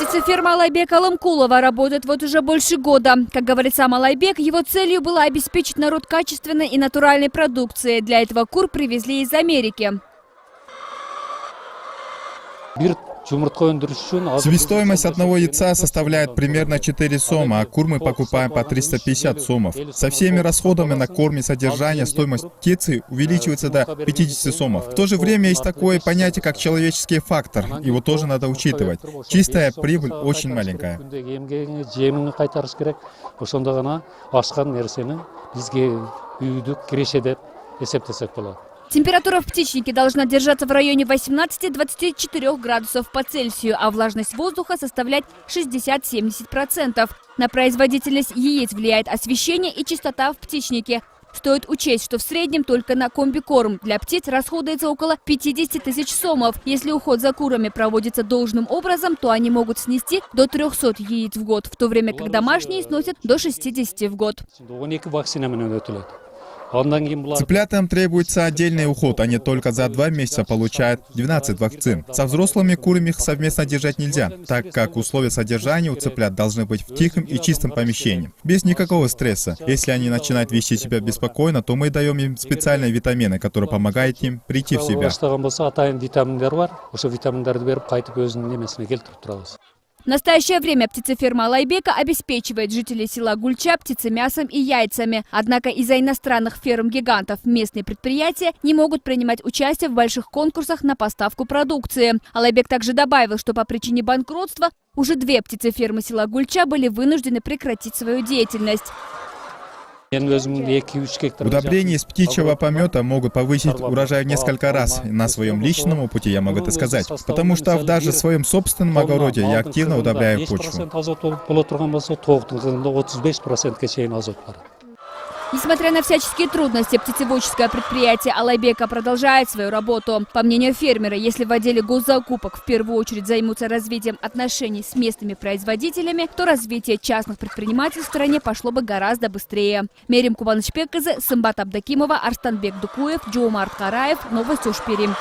Птицеферма Алайбека Аламкулова работает вот уже больше года. Как говорит сам Алайбек, его целью было обеспечить народ качественной и натуральной продукцией. Для этого кур привезли из Америки. Себестоимость одного яйца составляет примерно 4 сома, а кур мы покупаем по 350 сомов. Со всеми расходами на корм и содержание стоимость птицы увеличивается до 50 сомов. В то же время есть такое понятие, как человеческий фактор. Его тоже надо учитывать. Чистая прибыль очень маленькая. Температура в птичнике должна держаться в районе 18-24 градусов по Цельсию, а влажность воздуха составлять 60-70%. На производительность яиц влияет освещение и чистота в птичнике. Стоит учесть, что в среднем только на комбикорм для птиц расходуется около 50 тысяч сомов. Если уход за курами проводится должным образом, то они могут снести до 300 яиц в год, в то время как домашние сносят до 60 в год. Цыплятам требуется отдельный уход, они только за 2 месяца получают 12 вакцин. Со взрослыми курами их совместно держать нельзя, так как условия содержания у цыплят должны быть в тихом и чистом помещении, без никакого стресса. Если они начинают вести себя беспокойно, то мы даем им специальные витамины, которые помогают им прийти в себя. В настоящее время птицеферма Алайбека обеспечивает жителей села Гульча птицемясом и яйцами. Однако из-за иностранных ферм-гигантов местные предприятия не могут принимать участие в больших конкурсах на поставку продукции. Алайбек также добавил, что по причине банкротства уже 2 птицефермы села Гульча были вынуждены прекратить свою деятельность. Удобрения из птичьего помета могут повысить урожай в несколько раз. На своем личном опыте я могу это сказать. Потому что даже в своем собственном огороде я активно удобряю почву. Несмотря на всяческие трудности, птицеводческое предприятие Алайбека продолжает свою работу. По мнению фермера, если в отделе госзакупок в первую очередь займутся развитием отношений с местными производителями, то развитие частных предпринимателей в стране пошло бы гораздо быстрее. Мерим Кубанычбеккызы, Сымбат Абдакимова, Арстанбек Дукуев, Джоумарт Караев. Новости Пирим.